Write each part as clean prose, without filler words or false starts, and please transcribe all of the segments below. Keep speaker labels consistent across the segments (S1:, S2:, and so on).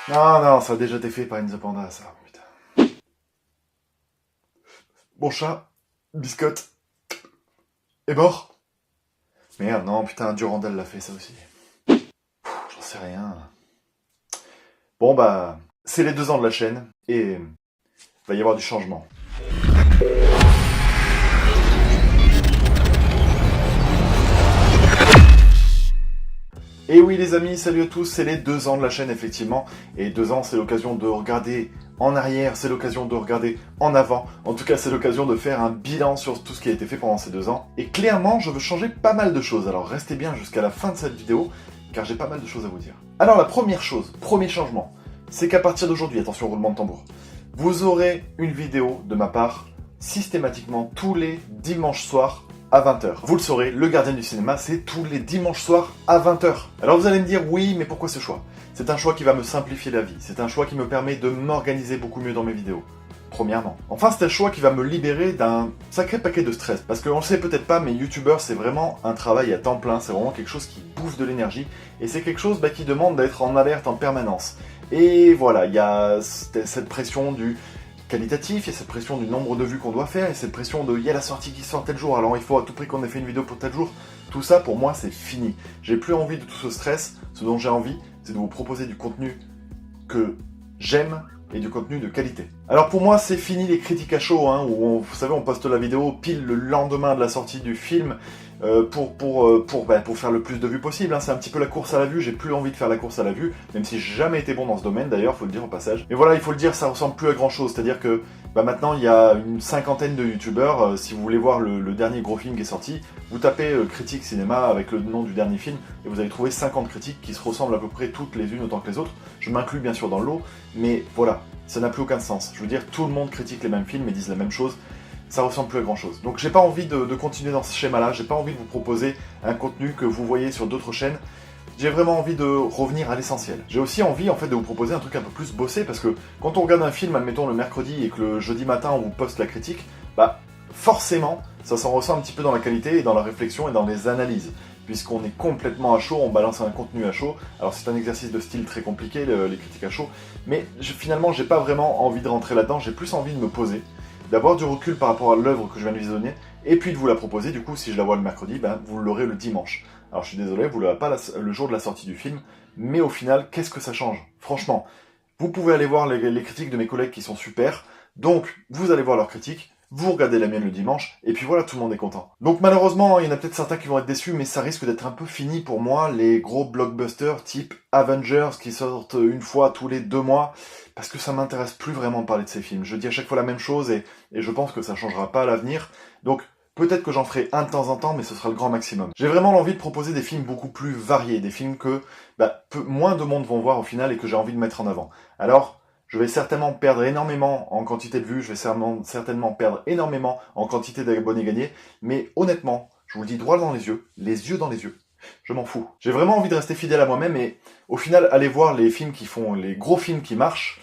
S1: Non, non, ça a déjà été fait par Enzo Panda, ça, putain. Mon chat, Biscotte, est mort. Merde, non, putain, Durandal l'a fait, ça aussi. J'en sais rien. Bon, bah, c'est les 2 ans de la chaîne, et va y avoir du changement. Et oui les amis, salut à tous, c'est les 2 ans de la chaîne effectivement, et 2 ans c'est l'occasion de regarder en arrière, c'est l'occasion de regarder en avant, en tout cas c'est l'occasion de faire un bilan sur tout ce qui a été fait pendant ces 2 ans, et clairement je veux changer pas mal de choses, alors restez bien jusqu'à la fin de cette vidéo, car j'ai pas mal de choses à vous dire. Alors la première chose, premier changement, c'est qu'à partir d'aujourd'hui, attention roulement de tambour, vous aurez une vidéo de ma part, systématiquement tous les dimanches soirs, à 20h. Vous le saurez, le gardien du cinéma, c'est tous les dimanches soirs à 20h. Alors vous allez me dire, oui, mais pourquoi ce choix? C'est un choix qui va me simplifier la vie, c'est un choix qui me permet de m'organiser beaucoup mieux dans mes vidéos. Premièrement. Enfin, c'est un choix qui va me libérer d'un sacré paquet de stress. Parce qu'on le sait peut-être pas, mais youtubeur, c'est vraiment un travail à temps plein, c'est vraiment quelque chose qui bouffe de l'énergie, et c'est quelque chose qui demande d'être en alerte en permanence. Et voilà, il y a cette pression du qualitatif, il y a cette pression du nombre de vues qu'on doit faire, et cette pression de il y a la sortie qui sort tel jour, alors il faut à tout prix qu'on ait fait une vidéo pour tel jour. Tout ça pour moi c'est fini. J'ai plus envie de tout ce stress, ce dont j'ai envie c'est de vous proposer du contenu que j'aime et du contenu de qualité. Alors pour moi c'est fini les critiques à chaud, hein, où vous savez on poste la vidéo pile le lendemain de la sortie du film, pour faire le plus de vues possible, hein. C'est un petit peu la course à la vue, j'ai plus envie de faire la course à la vue, même si j'ai jamais été bon dans ce domaine d'ailleurs, faut le dire au passage. Mais voilà, il faut le dire, ça ressemble plus à grand chose, c'est-à-dire que maintenant il y a une 50aine de youtubeurs, si vous voulez voir le dernier gros film qui est sorti, vous tapez critique cinéma avec le nom du dernier film, et vous allez trouver 50 critiques qui se ressemblent à peu près toutes les unes autant que les autres. Je m'inclus bien sûr dans le lot, mais voilà, ça n'a plus aucun sens. Je veux dire, tout le monde critique les mêmes films et disent la même chose. Ça ressemble plus à grand chose. Donc j'ai pas envie de continuer dans ce schéma-là, j'ai pas envie de vous proposer un contenu que vous voyez sur d'autres chaînes. J'ai vraiment envie de revenir à l'essentiel. J'ai aussi envie en fait de vous proposer un truc un peu plus bossé, parce que quand on regarde un film, admettons le mercredi, et que le jeudi matin on vous poste la critique, forcément, ça s'en ressent un petit peu dans la qualité et dans la réflexion et dans les analyses. Puisqu'on est complètement à chaud, on balance un contenu à chaud. Alors c'est un exercice de style très compliqué, les critiques à chaud, mais finalement j'ai pas vraiment envie de rentrer là-dedans, j'ai plus envie de me poser, d'avoir du recul par rapport à l'œuvre que je viens de visionner, et puis de vous la proposer. Du coup, si je la vois le mercredi, vous l'aurez le dimanche. Alors je suis désolé, vous l'aurez pas le jour de la sortie du film, mais au final, qu'est-ce que ça change? Franchement, vous pouvez aller voir les critiques de mes collègues qui sont super, donc vous allez voir leurs critiques, vous regardez la mienne le dimanche, et puis voilà, tout le monde est content. Donc malheureusement, il y en a peut-être certains qui vont être déçus, mais ça risque d'être un peu fini pour moi, les gros blockbusters type Avengers qui sortent une fois tous les 2 mois, parce que ça m'intéresse plus vraiment de parler de ces films. Je dis à chaque fois la même chose, et je pense que ça changera pas à l'avenir. Donc peut-être que j'en ferai un de temps en temps, mais ce sera le grand maximum. J'ai vraiment l'envie de proposer des films beaucoup plus variés, des films que moins de monde vont voir au final et que j'ai envie de mettre en avant. Alors, je vais certainement perdre énormément en quantité de vues, je vais certainement perdre énormément en quantité d'abonnés gagnés, mais honnêtement, je vous le dis droit dans les yeux dans les yeux, je m'en fous. J'ai vraiment envie de rester fidèle à moi-même, et au final, aller voir les films qui font, les gros films qui marchent,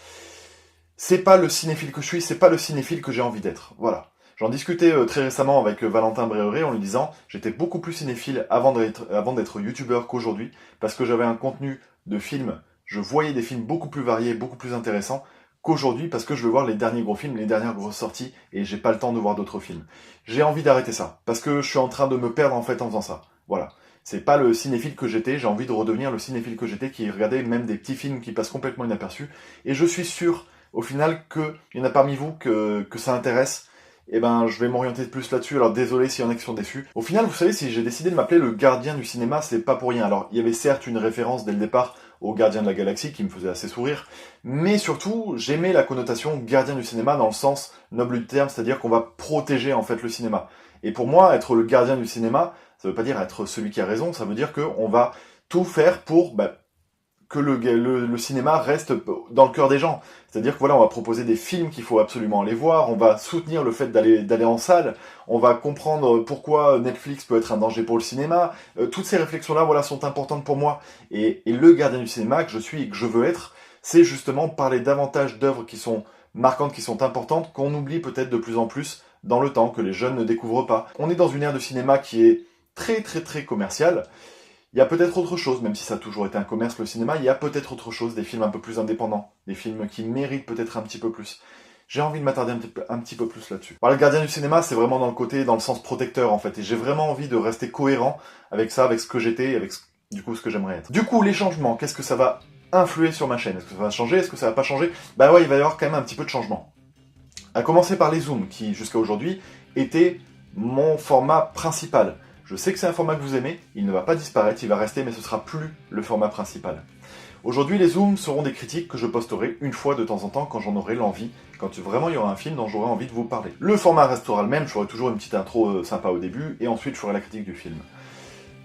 S1: c'est pas le cinéphile que je suis, c'est pas le cinéphile que j'ai envie d'être, voilà. J'en discutais très récemment avec Valentin Bréauret en lui disant j'étais beaucoup plus cinéphile avant d'être youtubeur qu'aujourd'hui, parce que j'avais un contenu de films, je voyais des films beaucoup plus variés, beaucoup plus intéressants qu'aujourd'hui, parce que je veux voir les derniers gros films, les dernières grosses sorties, et j'ai pas le temps de voir d'autres films. J'ai envie d'arrêter ça, parce que je suis en train de me perdre en fait en faisant ça. Voilà. C'est pas le cinéphile que j'étais, j'ai envie de redevenir le cinéphile que j'étais, qui regardait même des petits films qui passent complètement inaperçus, et je suis sûr, au final, qu'il y en a parmi vous que ça intéresse. Je vais m'orienter plus là-dessus, alors désolé s'il y en a qui sont déçus. Au final, vous savez, si j'ai décidé de m'appeler le gardien du cinéma, c'est pas pour rien. Alors, il y avait certes une référence dès le départ au gardien de la galaxie qui me faisait assez sourire, mais surtout, j'aimais la connotation gardien du cinéma dans le sens noble du terme, c'est-à-dire qu'on va protéger en fait le cinéma. Et pour moi, être le gardien du cinéma, ça veut pas dire être celui qui a raison, ça veut dire qu'on va tout faire pour que le cinéma reste dans le cœur des gens. C'est-à-dire que voilà, on va proposer des films qu'il faut absolument aller voir, on va soutenir le fait d'aller en salle, on va comprendre pourquoi Netflix peut être un danger pour le cinéma. Toutes ces réflexions-là, voilà, sont importantes pour moi. Et le gardien du cinéma que je suis et que je veux être, c'est justement parler davantage d'œuvres qui sont marquantes, qui sont importantes, qu'on oublie peut-être de plus en plus dans le temps, que les jeunes ne découvrent pas. On est dans une ère de cinéma qui est très très très commerciale. il y a peut-être autre chose, même si ça a toujours été un commerce le cinéma, il y a peut-être autre chose, des films un peu plus indépendants, des films qui méritent peut-être un petit peu plus. J'ai envie de m'attarder un petit peu plus là-dessus. Le gardien du cinéma, c'est vraiment dans le sens protecteur en fait, et j'ai vraiment envie de rester cohérent avec ça, avec ce que j'étais, et avec du coup ce que j'aimerais être. Du coup, les changements, qu'est-ce que ça va influer sur ma chaîne? Est-ce que ça va changer? Est-ce que ça va pas changer? Bah ouais, il va y avoir quand même un petit peu de changement. À commencer par les zooms, qui jusqu'à aujourd'hui étaient mon format principal. Je sais que c'est un format que vous aimez, il ne va pas disparaître, il va rester, mais ce sera plus le format principal. Aujourd'hui, les zooms seront des critiques que je posterai une fois de temps en temps quand j'en aurai l'envie, quand vraiment il y aura un film dont j'aurai envie de vous parler. Le format restera le même, je ferai toujours une petite intro sympa au début, et ensuite je ferai la critique du film.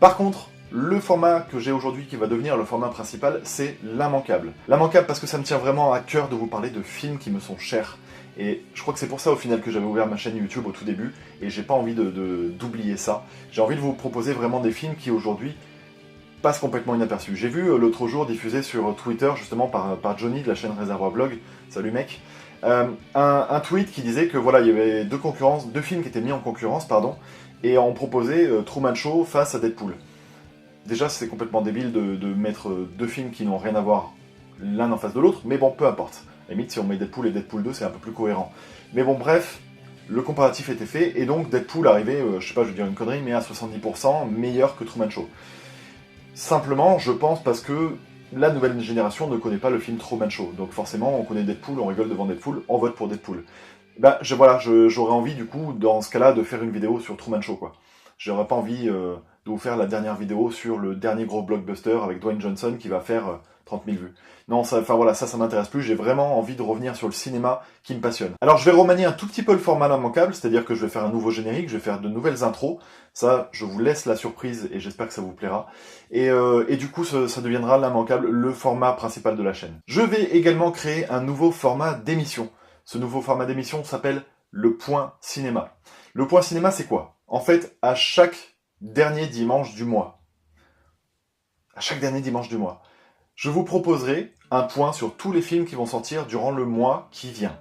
S1: Par contre, le format que j'ai aujourd'hui qui va devenir le format principal, c'est l'immanquable. L'immanquable parce que ça me tient vraiment à cœur de vous parler de films qui me sont chers. Et je crois que c'est pour ça au final que j'avais ouvert ma chaîne YouTube au tout début, et j'ai pas envie d'oublier ça. J'ai envie de vous proposer vraiment des films qui aujourd'hui passent complètement inaperçus. J'ai vu l'autre jour diffusé sur Twitter, justement par Johnny de la chaîne Réservoir Blog, salut mec, un tweet qui disait que voilà, il y avait deux films qui étaient mis en concurrence, et on proposait Truman Show face à Deadpool. Déjà, c'est complètement débile de mettre deux films qui n'ont rien à voir l'un en face de l'autre, mais bon, peu importe. À la limite, si on met Deadpool et Deadpool 2, c'est un peu plus cohérent. Mais bon, bref, le comparatif était fait, et donc Deadpool arrivait, je sais pas, je vais dire une connerie, mais à 70% meilleur que Truman Show. Simplement, je pense parce que la nouvelle génération ne connaît pas le film Truman Show. Donc forcément, on connaît Deadpool, on rigole devant Deadpool, on vote pour Deadpool. Ben, j'aurais envie, du coup, dans ce cas-là, de faire une vidéo sur Truman Show, quoi. J'aurais pas envie de vous faire la dernière vidéo sur le dernier gros blockbuster avec Dwayne Johnson qui va faire 30 000 vues. Non, ça m'intéresse plus, j'ai vraiment envie de revenir sur le cinéma qui me passionne. Alors je vais remanier un tout petit peu le format l'immanquable, c'est-à-dire que je vais faire un nouveau générique, je vais faire de nouvelles intros, ça je vous laisse la surprise et j'espère que ça vous plaira. Et du coup ça deviendra l'immanquable, le format principal de la chaîne. Je vais également créer un nouveau format d'émission. Ce nouveau format d'émission s'appelle le Point Cinéma. Le Point Cinéma c'est quoi? En fait, à chaque dernier dimanche du mois, je vous proposerai un point sur tous les films qui vont sortir durant le mois qui vient.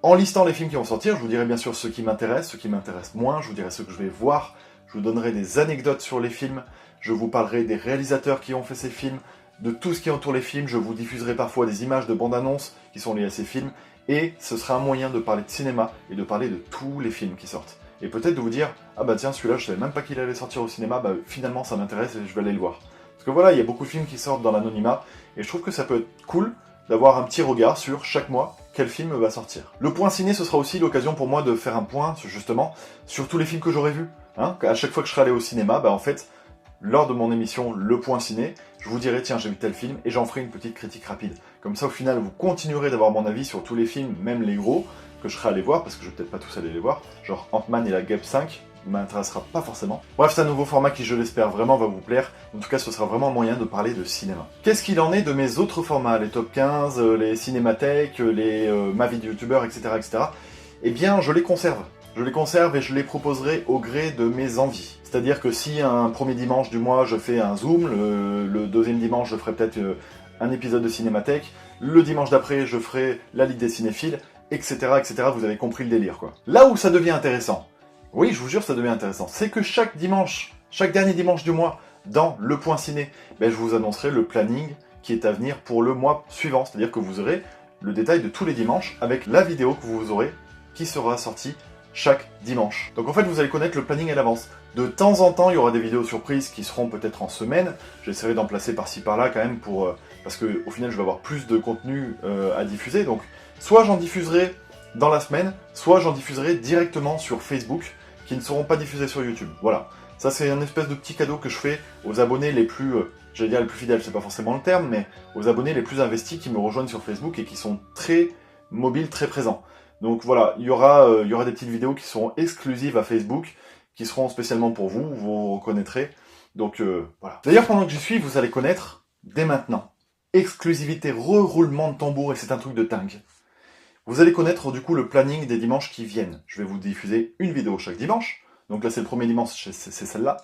S1: En listant les films qui vont sortir, je vous dirai bien sûr ceux qui m'intéressent moins, je vous dirai ceux que je vais voir, je vous donnerai des anecdotes sur les films, je vous parlerai des réalisateurs qui ont fait ces films, de tout ce qui entoure les films, je vous diffuserai parfois des images de bandes-annonces qui sont liées à ces films, et ce sera un moyen de parler de cinéma et de parler de tous les films qui sortent. Et peut-être de vous dire, ah bah tiens, celui-là, je savais même pas qu'il allait sortir au cinéma, bah finalement ça m'intéresse et je vais aller le voir. Parce que voilà, il y a beaucoup de films qui sortent dans l'anonymat, et je trouve que ça peut être cool d'avoir un petit regard sur chaque mois quel film va sortir. Le point ciné, ce sera aussi l'occasion pour moi de faire un point, justement, sur tous les films que j'aurai vus. À chaque fois que je serai allé au cinéma, bah en fait, lors de mon émission Le Point Ciné, je vous dirai, tiens, j'ai vu tel film, et j'en ferai une petite critique rapide. Comme ça, au final, vous continuerez d'avoir mon avis sur tous les films, même les gros, que je serai allé voir, parce que je vais peut-être pas tous aller les voir, genre Ant-Man et la Guêpe 5, m'intéressera pas forcément. Bref, c'est un nouveau format qui, je l'espère, vraiment va vous plaire. En tout cas, ce sera vraiment un moyen de parler de cinéma. Qu'est-ce qu'il en est de mes autres formats, les top 15, les cinémathèques, les ma vie de youtubeur, etc., etc. Eh bien, je les conserve. Je les conserve et je les proposerai au gré de mes envies. C'est-à-dire que si un premier dimanche du mois, je fais un zoom, le deuxième dimanche, je ferai peut-être un épisode de cinémathèque, le dimanche d'après, je ferai la Ligue des cinéphiles, etc., etc. Vous avez compris le délire, quoi. Là où ça devient intéressant, oui, je vous jure, ça devient intéressant. C'est que chaque dernier dimanche du mois, dans le Point Ciné, je vous annoncerai le planning qui est à venir pour le mois suivant. C'est-à-dire que vous aurez le détail de tous les dimanches avec la vidéo que vous aurez qui sera sortie chaque dimanche. Donc en fait, vous allez connaître le planning à l'avance. De temps en temps, il y aura des vidéos surprises qui seront peut-être en semaine. J'essaierai d'en placer par-ci par-là quand même parce que au final, je vais avoir plus de contenu à diffuser. Donc soit j'en diffuserai dans la semaine, soit j'en diffuserai directement sur Facebook, qui ne seront pas diffusés sur YouTube. Voilà. Ça, c'est un espèce de petit cadeau que je fais aux abonnés les plus, j'allais dire les plus fidèles, c'est pas forcément le terme, mais aux abonnés les plus investis qui me rejoignent sur Facebook et qui sont très mobiles, très présents. Donc voilà, il y aura des petites vidéos qui seront exclusives à Facebook, qui seront spécialement pour vous, vous reconnaîtrez. Donc voilà. D'ailleurs, pendant que j'y suis, vous allez connaître, dès maintenant, exclusivité, reroulement de tambour, et c'est un truc de dingue. Vous allez connaître du coup le planning des dimanches qui viennent. Je vais vous diffuser une vidéo chaque dimanche. Donc là c'est le premier dimanche, c'est celle-là.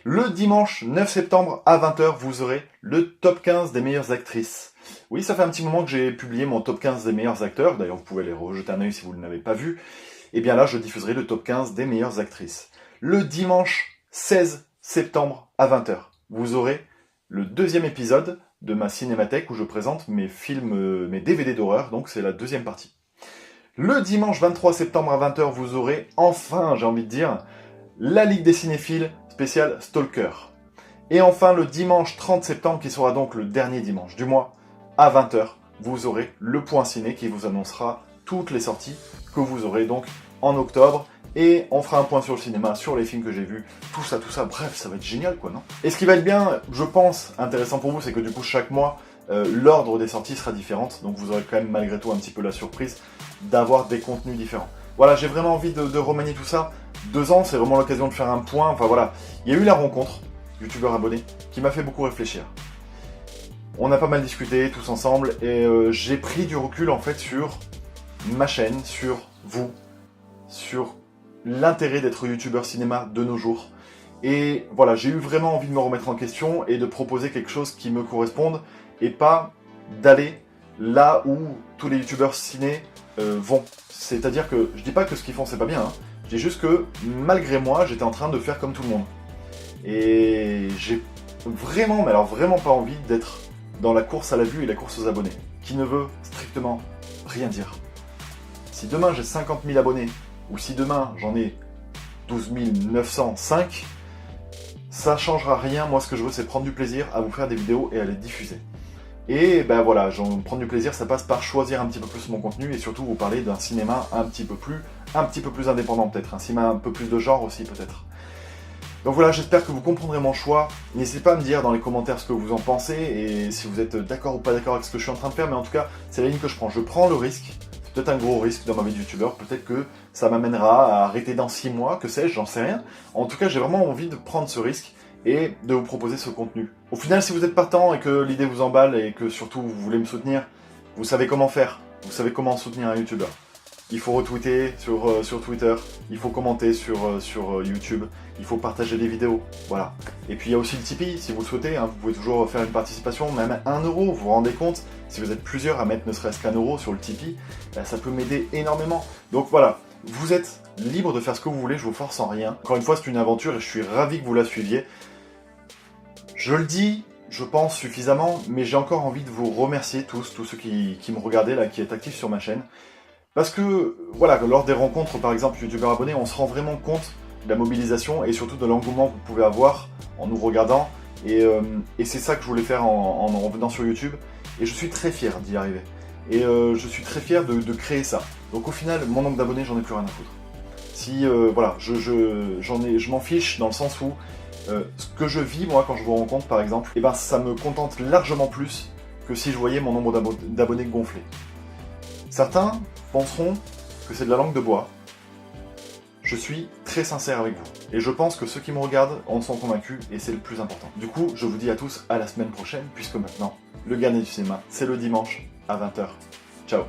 S1: Le dimanche 9 septembre à 20h, vous aurez le top 15 des meilleures actrices. Oui, ça fait un petit moment que j'ai publié mon top 15 des meilleurs acteurs. D'ailleurs, vous pouvez aller rejeter un œil si vous ne l'avez pas vu. Et bien là, je diffuserai le top 15 des meilleures actrices. Le dimanche 16 septembre à 20 h. Vous aurez le deuxième épisode de ma cinémathèque où je présente mes films, mes DVD d'horreur, donc c'est la deuxième partie. Le dimanche 23 septembre à 20 h, vous aurez enfin, j'ai envie de dire, la Ligue des cinéphiles spéciale Stalker. Et enfin, le dimanche 30 septembre, qui sera donc le dernier dimanche du mois, à 20 h, vous aurez le point ciné qui vous annoncera toutes les sorties que vous aurez donc en octobre. Et on fera un point sur le cinéma, sur les films que j'ai vus, tout ça, bref, ça va être génial quoi, non? Et ce qui va être bien, je pense, intéressant pour vous, c'est que du coup, chaque mois, l'ordre des sorties sera différent, donc vous aurez quand même malgré tout un petit peu la surprise d'avoir des contenus différents. Voilà, j'ai vraiment envie de remanier tout ça. 2 ans, c'est vraiment l'occasion de faire un point, enfin voilà. Il y a eu la rencontre, youtubeur abonné, qui m'a fait beaucoup réfléchir. On a pas mal discuté tous ensemble, et j'ai pris du recul en fait sur ma chaîne, sur vous, sur l'intérêt d'être youtubeur cinéma de nos jours. Et voilà, j'ai eu vraiment envie de me remettre en question et de proposer quelque chose qui me corresponde et pas d'aller là où tous les youtubeurs ciné vont. C'est-à-dire que je dis pas que ce qu'ils font c'est pas bien, hein. Je dis juste que malgré moi, j'étais en train de faire comme tout le monde. Et j'ai vraiment, mais alors vraiment pas envie d'être dans la course à la vue et la course aux abonnés, qui ne veut strictement rien dire. Si demain j'ai 50 000 abonnés, ou si demain j'en ai 12 905, ça changera rien. Moi, ce que je veux, c'est prendre du plaisir à vous faire des vidéos et à les diffuser. Et ben voilà, prendre du plaisir, ça passe par choisir un petit peu plus mon contenu et surtout vous parler d'un cinéma un petit peu plus indépendant peut-être, un cinéma un peu plus de genre aussi peut-être. Donc voilà, j'espère que vous comprendrez mon choix. N'hésitez pas à me dire dans les commentaires ce que vous en pensez et si vous êtes d'accord ou pas d'accord avec ce que je suis en train de faire, mais en tout cas, c'est la ligne que je prends. Je prends le risque. C'est peut-être un gros risque dans ma vie de youtubeur, peut-être que ça m'amènera à arrêter dans 6 mois, que sais-je, j'en sais rien. En tout cas, j'ai vraiment envie de prendre ce risque et de vous proposer ce contenu. Au final, si vous êtes partant et que l'idée vous emballe et que surtout vous voulez me soutenir, vous savez comment faire, vous savez comment soutenir un youtubeur. Il faut retweeter sur Twitter, il faut commenter sur YouTube, il faut partager des vidéos, voilà. Et puis il y a aussi le Tipeee, si vous le souhaitez, hein, vous pouvez toujours faire une participation, même 1 €, vous vous rendez compte, si vous êtes plusieurs à mettre ne serait-ce qu'1 € sur le Tipeee, ça peut m'aider énormément. Donc voilà, vous êtes libre de faire ce que vous voulez, je vous force en rien. Encore une fois, c'est une aventure et je suis ravi que vous la suiviez. Je le dis, je pense suffisamment, mais j'ai encore envie de vous remercier tous ceux qui me regardaient là, qui êtes actifs sur ma chaîne. Parce que, voilà, lors des rencontres, par exemple, youtubeurs abonnés, on se rend vraiment compte de la mobilisation et surtout de l'engouement que vous pouvez avoir en nous regardant. Et c'est ça que je voulais faire en revenant sur YouTube. Et je suis très fier d'y arriver. Et je suis très fier de créer ça. Donc au final, mon nombre d'abonnés, j'en ai plus rien à foutre. Si, voilà, je m'en fiche dans le sens où ce que je vis, moi, quand je vous rencontre, par exemple, et ben, ça me contente largement plus que si je voyais mon nombre d'abonnés gonfler. Certains penseront que c'est de la langue de bois. Je suis très sincère avec vous. Et je pense que ceux qui me regardent en sont convaincus et c'est le plus important. Du coup, je vous dis à tous à la semaine prochaine, puisque maintenant, le Garnet du cinéma, c'est le dimanche à 20 h. Ciao.